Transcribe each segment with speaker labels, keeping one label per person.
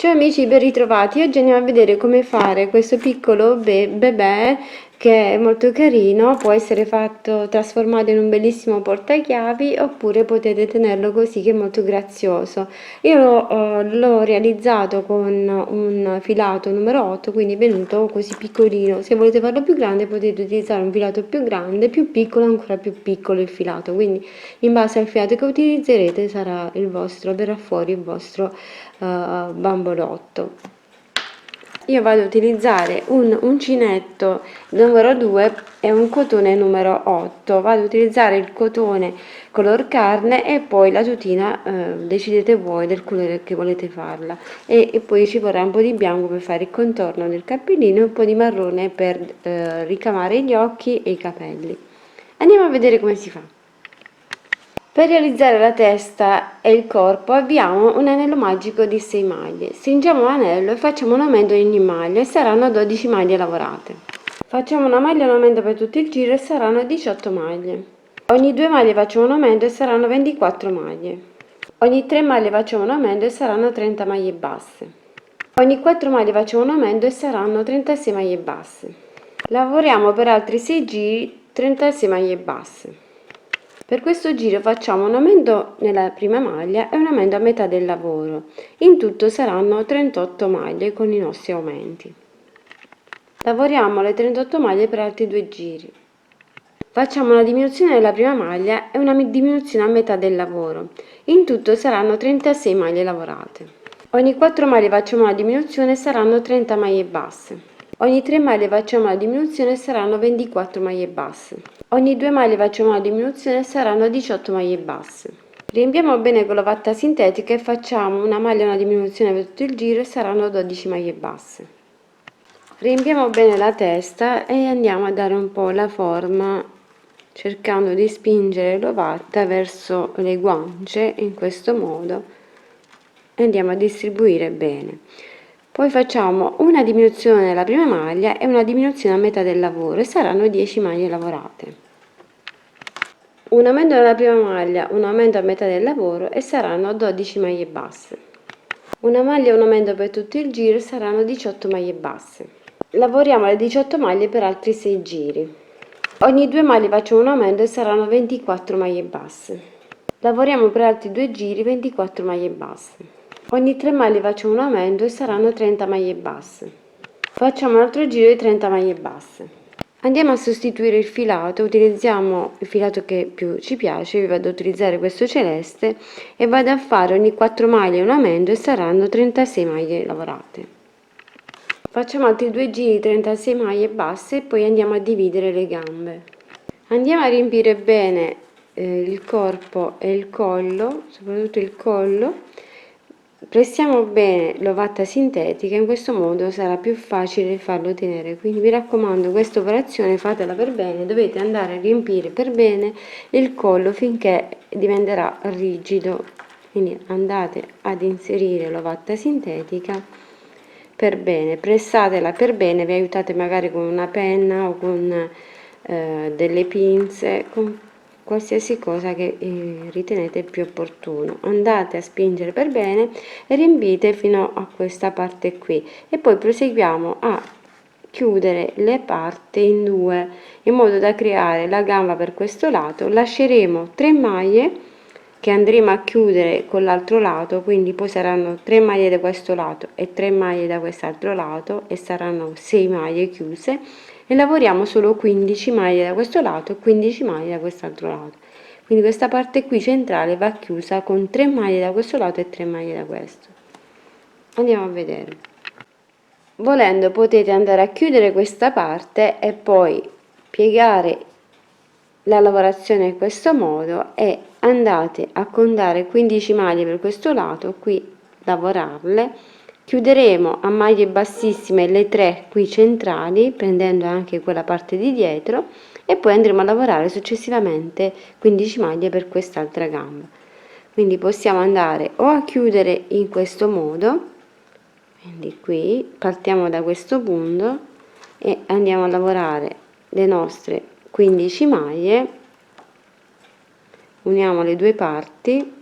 Speaker 1: Ciao amici, ben ritrovati. Oggi andiamo a vedere come fare questo piccolo bebè che è molto carino, può essere fatto trasformato in un bellissimo portachiavi oppure potete tenerlo così che è molto grazioso. Io l'ho realizzato con un filato numero 8, quindi è venuto così piccolino. Se volete farlo più grande potete utilizzare un filato più grande, più piccolo ancora più piccolo il filato, quindi in base al filato che utilizzerete sarà il vostro, verrà fuori il vostro bambolotto. Io vado ad utilizzare un uncinetto numero 2 e un cotone numero 8. Vado ad utilizzare il cotone color carne e poi la tutina decidete voi del colore che volete farla, e poi ci vorrà un po' di bianco per fare il contorno del cappellino e un po' di marrone per ricamare gli occhi e i capelli. Andiamo a vedere come si fa. Per realizzare la testa e il corpo abbiamo un anello magico di 6 maglie. Stringiamo l'anello e facciamo un aumento in ogni maglia e saranno 12 maglie lavorate. Facciamo una maglia un aumento per tutto il giro e saranno 18 maglie. Ogni 2 maglie facciamo un aumento e saranno 24 maglie. Ogni 3 maglie facciamo un aumento e saranno 30 maglie basse. Ogni 4 maglie facciamo un aumento e saranno 36 maglie basse. Lavoriamo per altri 6 giri 36 maglie basse. Per questo giro facciamo un aumento nella prima maglia e un aumento a metà del lavoro. In tutto saranno 38 maglie con i nostri aumenti. Lavoriamo le 38 maglie per altri 2 giri. Facciamo una diminuzione della prima maglia e una diminuzione a metà del lavoro. In tutto saranno 36 maglie lavorate. Ogni 4 maglie facciamo una diminuzione e saranno 30 maglie basse. Ogni 3 maglie facciamo una diminuzione e saranno 24 maglie basse. Ogni 2 maglie facciamo una diminuzione e saranno 18 maglie basse. Riempiamo bene con la vatta sintetica e facciamo una maglia e una diminuzione per tutto il giro e saranno 12 maglie basse. Riempiamo bene la testa e andiamo a dare un po' la forma cercando di spingere l'ovatta verso le guance in questo modo e andiamo a distribuire bene. Poi facciamo una diminuzione nella prima maglia e una diminuzione a metà del lavoro e saranno 10 maglie lavorate. Un aumento nella prima maglia, un aumento a metà del lavoro e saranno 12 maglie basse. Una maglia e un aumento per tutto il giro e saranno 18 maglie basse. Lavoriamo le 18 maglie per altri 6 giri. Ogni 2 maglie facciamo un aumento e saranno 24 maglie basse. Lavoriamo per altri 2 giri 24 maglie basse. Ogni 3 maglie facciamo un aumento e saranno 30 maglie basse. Facciamo un altro giro di 30 maglie basse. Andiamo a sostituire il filato, utilizziamo il filato che più ci piace, io vado ad utilizzare questo celeste e vado a fare ogni 4 maglie un aumento e saranno 36 maglie lavorate. Facciamo altri 2 giri di 36 maglie basse e poi andiamo a dividere le gambe. Andiamo a riempire bene il corpo e il collo, soprattutto il collo. Pressiamo bene l'ovatta sintetica, in questo modo sarà più facile farlo tenere, quindi vi raccomando, questa operazione fatela per bene, dovete andare a riempire per bene il collo finché diventerà rigido, quindi andate ad inserire l'ovatta sintetica per bene, pressatela per bene, vi aiutate magari con una penna o con delle pinze, con qualsiasi cosa che ritenete più opportuno. Andate a spingere per bene e riempite fino a questa parte qui e poi proseguiamo a chiudere le parti in due in modo da creare la gamba per questo lato. Lasceremo 3 maglie che andremo a chiudere con l'altro lato, quindi poi saranno 3 maglie da questo lato e 3 maglie da quest'altro lato e saranno 6 maglie chiuse e lavoriamo solo 15 maglie da questo lato e 15 maglie da quest'altro lato. Quindi questa parte qui centrale va chiusa con 3 maglie da questo lato e 3 maglie da questo. Andiamo a vedere. Volendo potete andare a chiudere questa parte e poi piegare la lavorazione in questo modo e andate a contare 15 maglie per questo lato, qui lavorarle. Chiuderemo a maglie bassissime le 3 qui centrali, prendendo anche quella parte di dietro, e poi andremo a lavorare successivamente 15 maglie per quest'altra gamba. Quindi possiamo andare o a chiudere in questo modo, quindi qui partiamo da questo punto e andiamo a lavorare le nostre 15 maglie, uniamo le due parti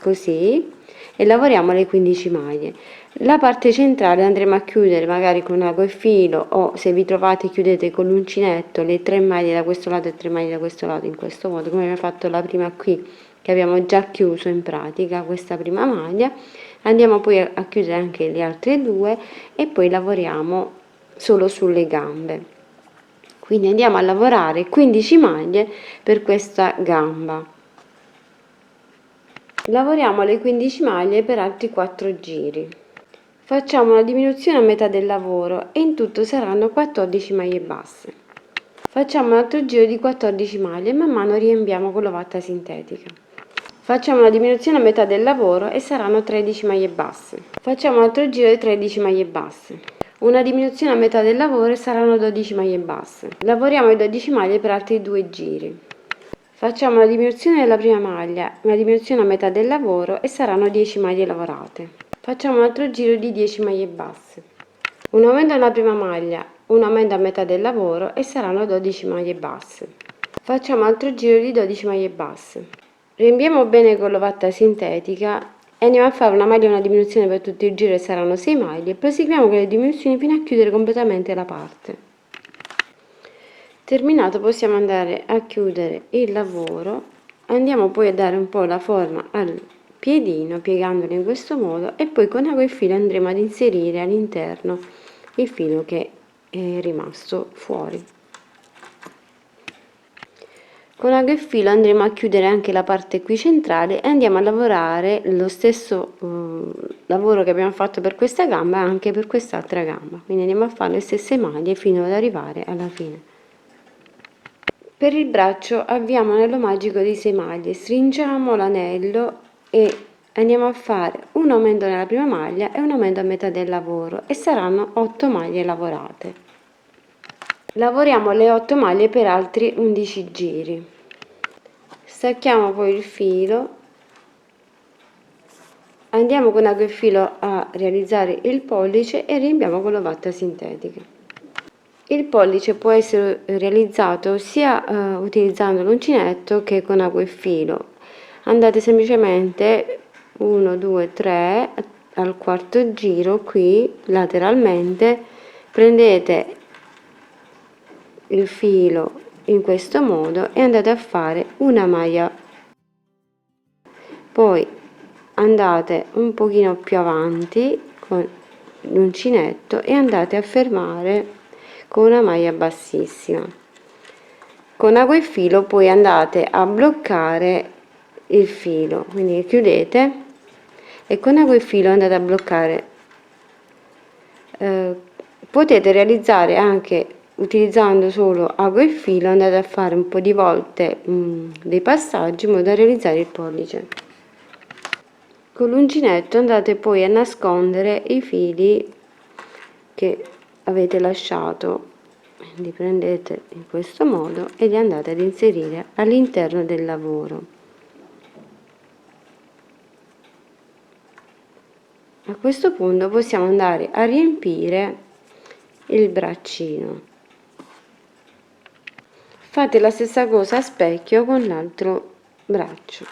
Speaker 1: così e lavoriamo le 15 maglie. La parte centrale andremo a chiudere magari con ago e filo, o se vi trovate chiudete con l'uncinetto le 3 maglie da questo lato e 3 maglie da questo lato, in questo modo, come abbiamo fatto la prima qui, che abbiamo già chiuso in pratica questa prima maglia. Andiamo poi a chiudere anche le altre due e poi lavoriamo solo sulle gambe. Quindi andiamo a lavorare 15 maglie per questa gamba. Lavoriamo le 15 maglie per altri 4 giri. Facciamo una diminuzione a metà del lavoro e in tutto saranno 14 maglie basse. Facciamo un altro giro di 14 maglie e man mano riempiamo con l'ovatta sintetica. Facciamo una diminuzione a metà del lavoro e saranno 13 maglie basse. Facciamo un altro giro di 13 maglie basse. Una diminuzione a metà del lavoro e saranno 12 maglie basse. Lavoriamo le 12 maglie per altri 2 giri. Facciamo una diminuzione della prima maglia, una diminuzione a metà del lavoro e saranno 10 maglie lavorate. Facciamo un altro giro di 10 maglie basse. Un aumento alla prima maglia, un aumento a metà del lavoro e saranno 12 maglie basse. Facciamo altro giro di 12 maglie basse. Riempiamo bene con l'ovatta sintetica e andiamo a fare una maglia e una diminuzione per tutto il giro e saranno 6 maglie. Proseguiamo con le diminuzioni fino a chiudere completamente la parte. Terminato, possiamo andare a chiudere il lavoro. Andiamo poi a dare un po' la forma al piedino piegandolo in questo modo e poi con ago e filo andremo ad inserire all'interno il filo che è rimasto fuori. Con ago e filo andremo a chiudere anche la parte qui centrale e andiamo a lavorare lo stesso lavoro che abbiamo fatto per questa gamba anche per quest'altra gamba, quindi andiamo a fare le stesse maglie fino ad arrivare alla fine. Per il braccio avviamo l'anello magico di 6 maglie, stringiamo l'anello e andiamo a fare un aumento nella prima maglia e un aumento a metà del lavoro e saranno 8 maglie lavorate. Lavoriamo le 8 maglie per altri 11 giri. Stacchiamo poi il filo, andiamo con ago e filo a realizzare il pollice e riempiamo con l'ovatta sintetica. Il pollice può essere realizzato sia utilizzando l'uncinetto che con ago e filo. Andate semplicemente 1, 2, 3 al quarto giro qui lateralmente, prendete il filo in questo modo e andate a fare una maglia, poi andate un pochino più avanti con l'uncinetto e andate a fermare con una maglia bassissima. Con ago e filo poi andate a bloccare il filo, quindi chiudete e con ago e filo andate a bloccare. Potete realizzare anche utilizzando solo ago e filo, andate a fare un po' di volte dei passaggi in modo da realizzare il pollice. Con l'uncinetto andate poi a nascondere i fili che avete lasciato, li prendete in questo modo e li andate ad inserire all'interno del lavoro. A questo punto possiamo andare a riempire il braccino. Fate la stessa cosa a specchio con l'altro braccio.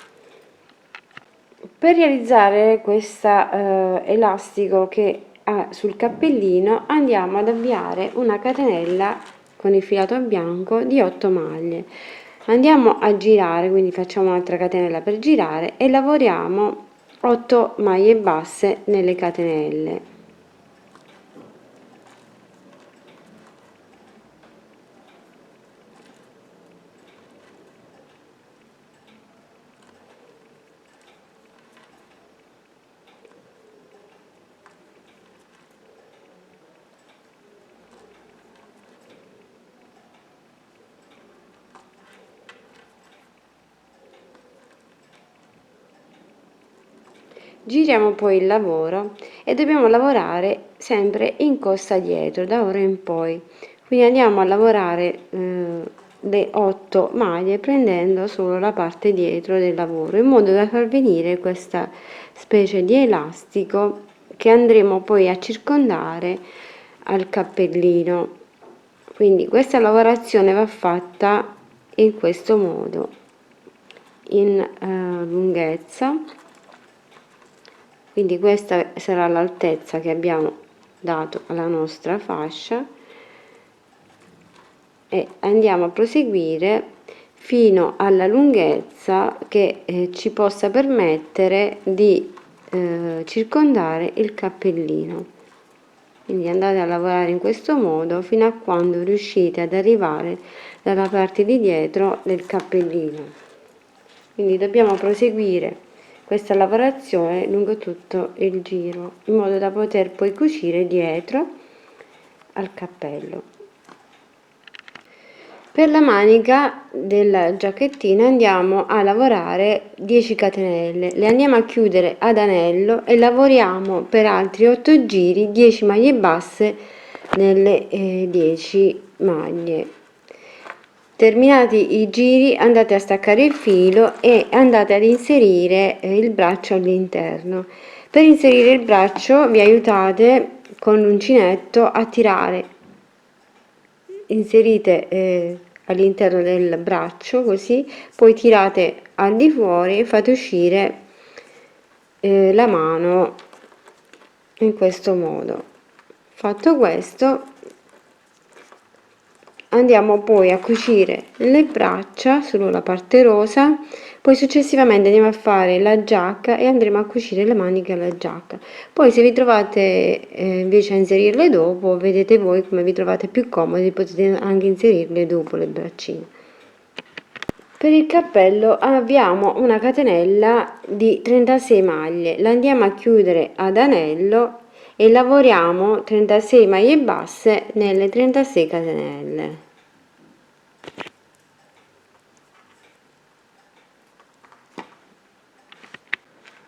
Speaker 1: Per realizzare questo elastico che ha sul cappellino andiamo ad avviare una catenella con il filato bianco di 8 maglie. Andiamo a girare, quindi facciamo un'altra catenella per girare e lavoriamo 8 maglie basse nelle catenelle. Giriamo poi il lavoro e dobbiamo lavorare sempre in costa dietro da ora in poi, quindi andiamo a lavorare le 8 maglie prendendo solo la parte dietro del lavoro in modo da far venire questa specie di elastico che andremo poi a circondare al cappellino. Quindi questa lavorazione va fatta in questo modo, in lunghezza, quindi questa sarà l'altezza che abbiamo dato alla nostra fascia e andiamo a proseguire fino alla lunghezza che ci possa permettere di circondare il cappellino. Quindi andate a lavorare in questo modo fino a quando riuscite ad arrivare dalla parte di dietro del cappellino. Quindi dobbiamo proseguire questa lavorazione lungo tutto il giro in modo da poter poi cucire dietro al cappello. Per la manica della giacchettina andiamo a lavorare 10 catenelle, le andiamo a chiudere ad anello e lavoriamo per altri 8 giri 10 maglie basse nelle 10 maglie. Terminati i giri andate a staccare il filo e andate ad inserire il braccio all'interno. Per inserire il braccio vi aiutate con l'uncinetto a tirare, inserite all'interno del braccio così, poi tirate al di fuori e fate uscire la mano in questo modo. Fatto questo andiamo poi a cucire le braccia, solo la parte rosa, poi successivamente andiamo a fare la giacca e andremo a cucire le maniche alla giacca. Poi se vi trovate invece a inserirle dopo, vedete voi come vi trovate più comodi, potete anche inserirle dopo le braccine. Per il cappello abbiamo una catenella di 36 maglie, la andiamo a chiudere ad anello e lavoriamo 36 maglie basse nelle 36 catenelle.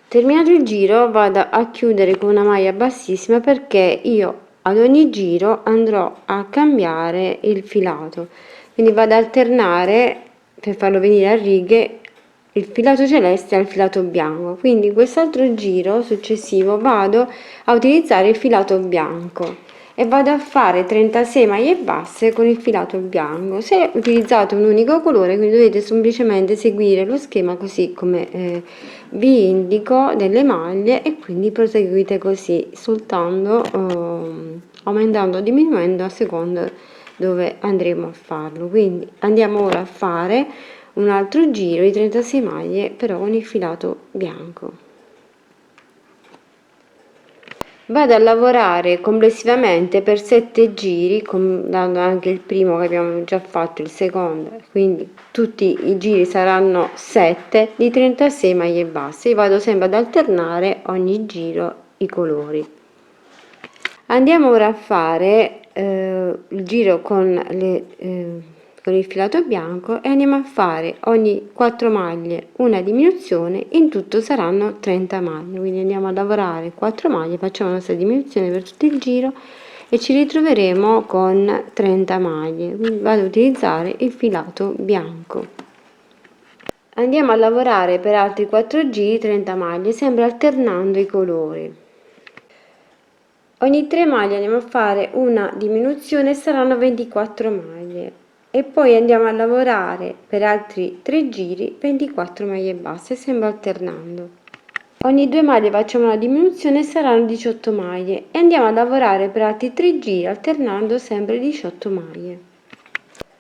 Speaker 1: Terminato il giro vado a chiudere con una maglia bassissima perché io ad ogni giro andrò a cambiare il filato, quindi vado ad alternare per farlo venire a righe il filato celeste al filato bianco, quindi quest'altro giro successivo vado a utilizzare il filato bianco e vado a fare 36 maglie basse con il filato bianco. Se utilizzate un unico colore, quindi dovete semplicemente seguire lo schema così come vi indico delle maglie e quindi proseguite così, soltanto aumentando o diminuendo a seconda dove andremo a farlo. Quindi andiamo ora a fare un altro giro di 36 maglie però con il filato bianco. Vado a lavorare complessivamente per 7 giri, dando anche il primo che abbiamo già fatto, il secondo, quindi tutti i giri saranno 7 di 36 maglie basse. Io vado sempre ad alternare ogni giro i colori. Andiamo ora a fare il giro con il filato bianco e andiamo a fare ogni 4 maglie una diminuzione, in tutto saranno 30 maglie, quindi andiamo a lavorare 4 maglie, facciamo la nostra diminuzione per tutto il giro e ci ritroveremo con 30 maglie. Quindi vado ad utilizzare il filato bianco. Andiamo a lavorare per altri 4 giri 30 maglie, sempre alternando i colori. Ogni 3 maglie andiamo a fare una diminuzione, saranno 24 maglie e poi andiamo a lavorare per altri 3 giri 24 maglie basse, sempre alternando. Ogni 2 maglie facciamo una diminuzione, saranno 18 maglie e andiamo a lavorare per altri 3 giri alternando sempre 18 maglie.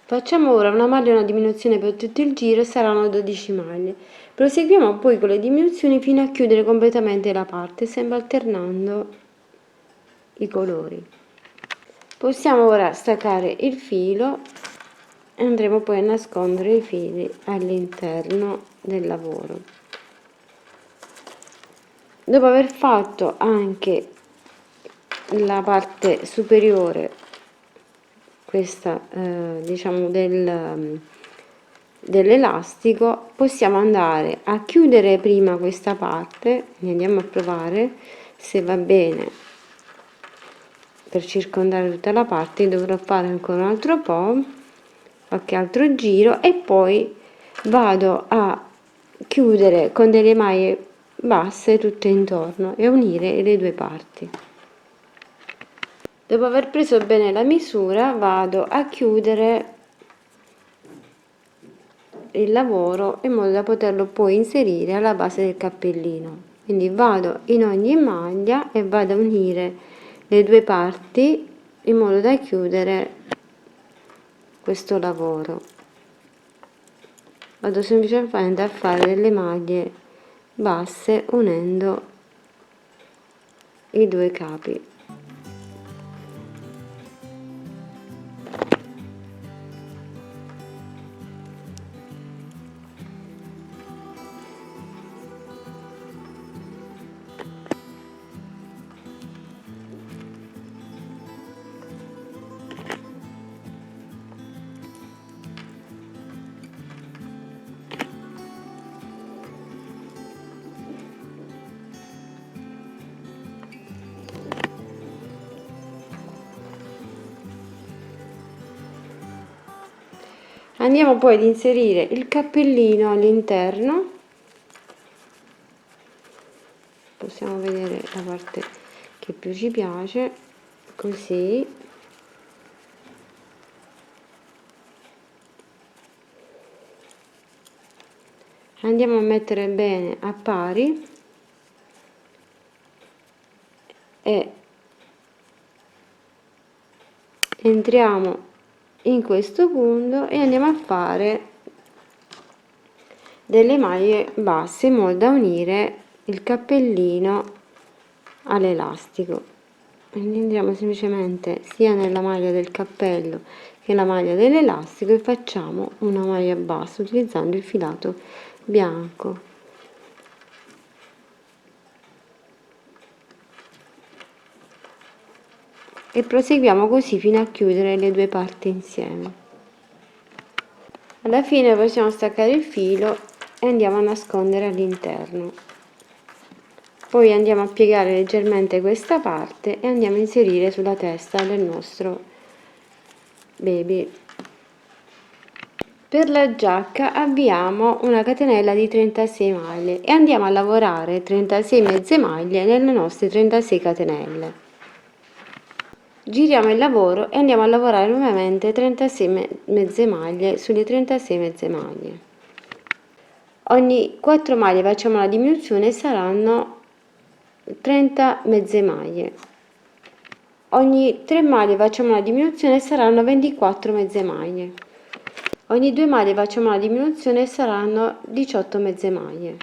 Speaker 1: Facciamo ora una maglia e una diminuzione per tutto il giro, saranno 12 maglie. Proseguiamo poi con le diminuzioni fino a chiudere completamente la parte, sempre alternando i colori. Possiamo ora staccare il filo e andremo poi a nascondere i fili all'interno del lavoro. Dopo aver fatto anche la parte superiore, questa diciamo dell'elastico, possiamo andare a chiudere prima questa parte, andiamo a provare se va bene. Per circondare tutta la parte dovrò fare ancora un altro po', qualche altro giro e poi vado a chiudere con delle maglie basse tutto intorno e unire le due parti. Dopo aver preso bene la misura vado a chiudere il lavoro in modo da poterlo poi inserire alla base del cappellino. quindi vado in ogni maglia e vado a unire le due parti in modo da chiudere questo lavoro. Vado semplicemente a fare delle maglie basse unendo i due capi. Andiamo poi ad inserire il cappellino all'interno, possiamo vedere la parte che più ci piace, così. Andiamo a mettere bene a pari e entriamo in questo punto e andiamo a fare delle maglie basse in modo da unire il cappellino all'elastico. Quindi andiamo semplicemente sia nella maglia del cappello che nella maglia dell'elastico e facciamo una maglia bassa utilizzando il filato bianco. E proseguiamo così fino a chiudere le due parti insieme. Alla fine possiamo staccare il filo e andiamo a nascondere all'interno. Poi andiamo a piegare leggermente questa parte e andiamo a inserire sulla testa del nostro baby. Per la giacca abbiamo una catenella di 36 maglie e andiamo a lavorare 36 mezze maglie nelle nostre 36 catenelle. Giriamo il lavoro e andiamo a lavorare nuovamente 36 mezze maglie sulle 36 mezze maglie. Ogni 4 maglie facciamo la diminuzione e saranno 30 mezze maglie. Ogni 3 maglie facciamo la diminuzione e saranno 24 mezze maglie. Ogni 2 maglie facciamo la diminuzione e saranno 18 mezze maglie.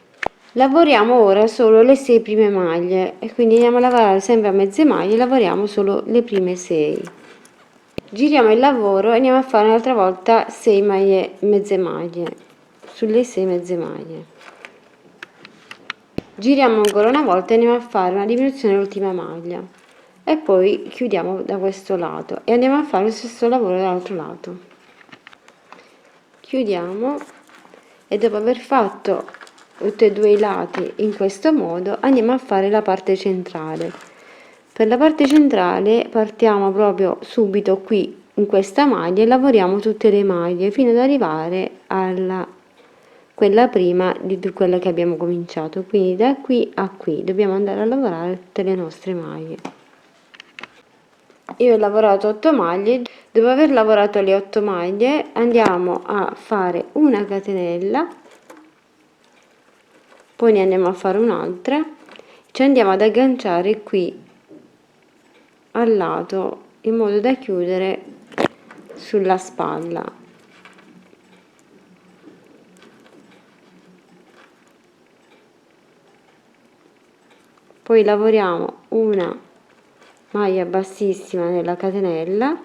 Speaker 1: Lavoriamo ora solo le 6 prime maglie e quindi andiamo a lavorare sempre a mezze maglie, lavoriamo solo le prime 6. Giriamo il lavoro e andiamo a fare un'altra volta 6 maglie mezze maglie sulle 6 mezze maglie. Giriamo ancora una volta e andiamo a fare una diminuzione dell'ultima maglia e poi chiudiamo da questo lato e andiamo a fare lo stesso lavoro dall'altro lato. Chiudiamo e dopo aver fatto tutti e due i lati in questo modo andiamo a fare la parte centrale. Per la parte centrale partiamo proprio subito qui in questa maglia e lavoriamo tutte le maglie fino ad arrivare alla quella prima di quella che abbiamo cominciato, quindi da qui a qui dobbiamo andare a lavorare tutte le nostre maglie. Io ho lavorato 8 maglie. Dopo aver lavorato le 8 maglie andiamo a fare una catenella, poi ne andiamo a fare un'altra, ci andiamo ad agganciare qui al lato in modo da chiudere sulla spalla. Poi lavoriamo una maglia bassissima nella catenella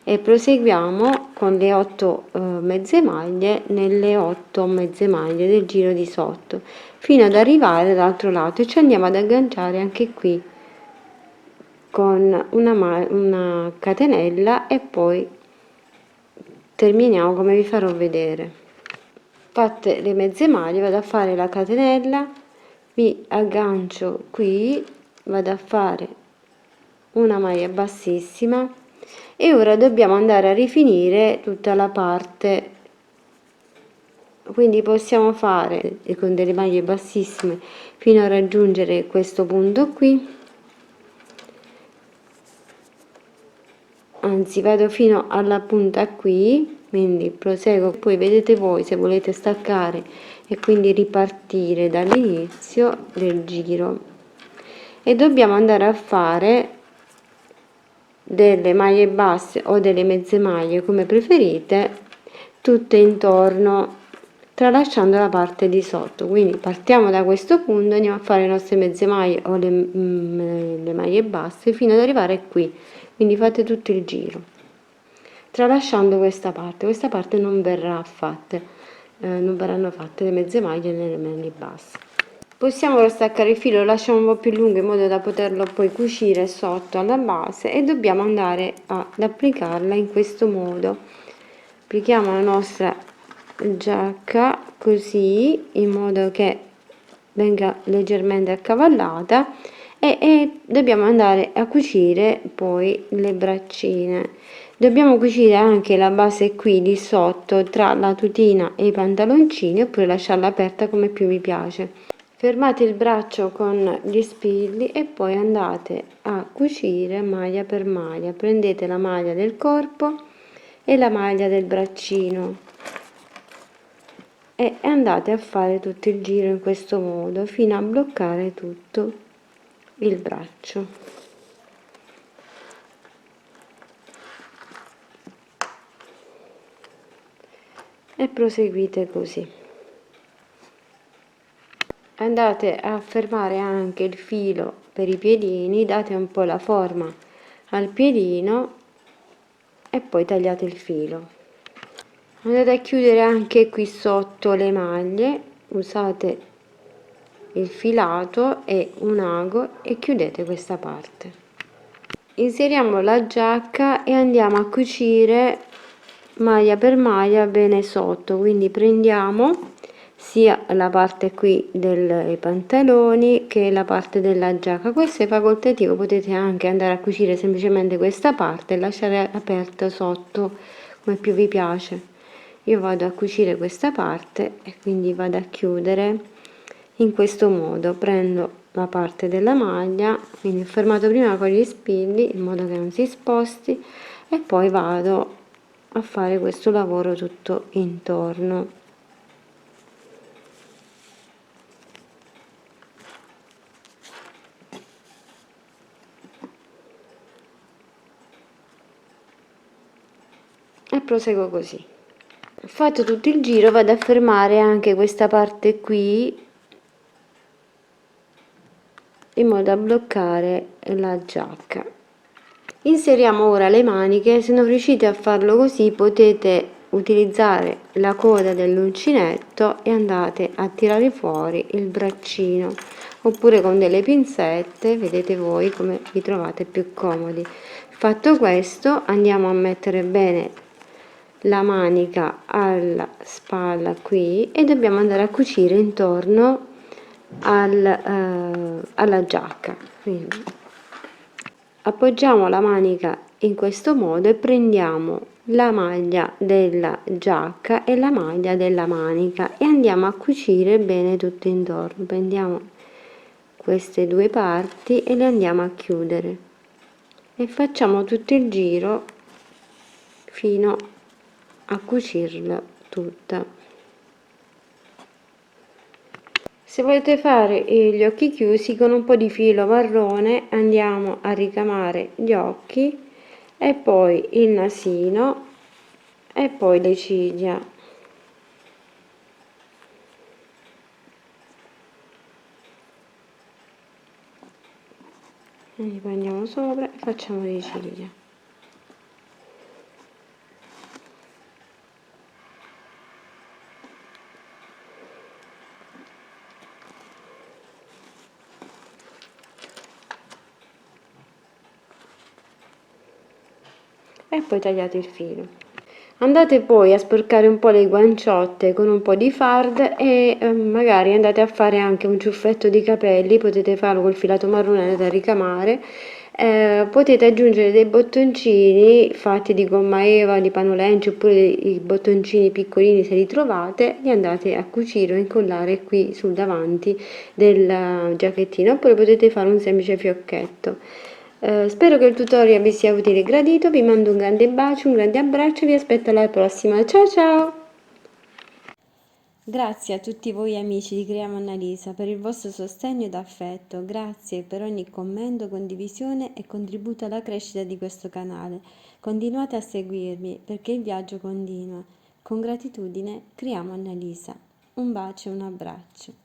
Speaker 1: e proseguiamo con le 8 mezze maglie nelle 8 mezze maglie del giro di sotto fino ad arrivare dall'altro lato e ci andiamo ad agganciare anche qui con una catenella e poi terminiamo come vi farò vedere. Fatte le mezze maglie vado a fare la catenella, mi aggancio qui, vado a fare una maglia bassissima e ora dobbiamo andare a rifinire tutta la parte, quindi possiamo fare con delle maglie bassissime fino a raggiungere questo punto qui, anzi vado fino alla punta qui, quindi proseguo, poi vedete voi se volete staccare e quindi ripartire dall'inizio del giro, e dobbiamo andare a fare delle maglie basse o delle mezze maglie, come preferite, tutte intorno, tralasciando la parte di sotto. Quindi partiamo da questo punto, andiamo a fare le nostre mezze maglie o le maglie basse fino ad arrivare qui. Quindi fate tutto il giro, tralasciando questa parte non verrà fatta, non verranno fatte le mezze maglie né le maglie basse. Possiamo ora staccare il filo, lo lasciamo un po' più lungo in modo da poterlo poi cucire sotto alla base, e dobbiamo andare ad applicarla in questo modo. Applichiamo la nostra giacca così, in modo che venga leggermente accavallata, e dobbiamo andare a cucire poi le braccine. Dobbiamo cucire anche la base qui di sotto, tra la tutina e i pantaloncini, oppure lasciarla aperta come più vi piace. Fermate il braccio con gli spilli e poi andate a cucire maglia per maglia. Prendete la maglia del corpo e la maglia del braccino e andate a fare tutto il giro in questo modo fino a bloccare tutto il braccio. E proseguite così. Andate a fermare anche il filo per i piedini, date un po' la forma al piedino e poi tagliate il filo. Andate a chiudere anche qui sotto le maglie, usate il filato e un ago e chiudete questa parte. Inseriamo la giacca e andiamo a cucire maglia per maglia bene sotto, quindi prendiamo sia la parte qui dei pantaloni che la parte della giacca. Questo è facoltativo, potete anche andare a cucire semplicemente questa parte e lasciare aperto sotto come più vi piace. Io vado a cucire questa parte e quindi vado a chiudere in questo modo. Prendo la parte della maglia, quindi ho fermato prima con gli spilli in modo che non si sposti, e poi vado a fare questo lavoro tutto intorno. E proseguo così. Fatto tutto il giro, vado a fermare anche questa parte qui in modo da bloccare la giacca. Inseriamo ora le maniche. Se non riuscite a farlo così, potete utilizzare la coda dell'uncinetto e andate a tirare fuori il braccino, oppure con delle pinzette, vedete voi come vi trovate più comodi. Fatto questo, andiamo a mettere bene la manica alla spalla qui e dobbiamo andare a cucire intorno alla giacca. Quindi appoggiamo la manica in questo modo e prendiamo la maglia della giacca e la maglia della manica e andiamo a cucire bene tutto intorno. Prendiamo queste due parti e le andiamo a chiudere e facciamo tutto il giro fino a cucirla tutta. Se volete fare gli occhi chiusi, con un po' di filo marrone andiamo a ricamare gli occhi e poi il nasino e poi le ciglia. Quindi prendiamo sopra e facciamo le ciglia. E poi tagliate il filo. Andate poi a sporcare un po' le guanciotte con un po' di fard e magari andate a fare anche un ciuffetto di capelli, potete farlo col filato marrone da ricamare. Potete aggiungere dei bottoncini fatti di gomma eva, di panolencio, oppure i bottoncini piccolini se li trovate, li andate a cucire o incollare qui sul davanti del giacchettino, oppure potete fare un semplice fiocchetto. Spero che il tutorial vi sia utile e gradito, vi mando un grande bacio, un grande abbraccio e vi aspetto alla prossima. Ciao ciao! Grazie a tutti voi amici di Creiamo Annalisa per il vostro sostegno ed affetto, grazie per ogni commento, condivisione e contributo alla crescita di questo canale. Continuate a seguirmi perché il viaggio continua. Con gratitudine, Creiamo Annalisa. Un bacio e un abbraccio.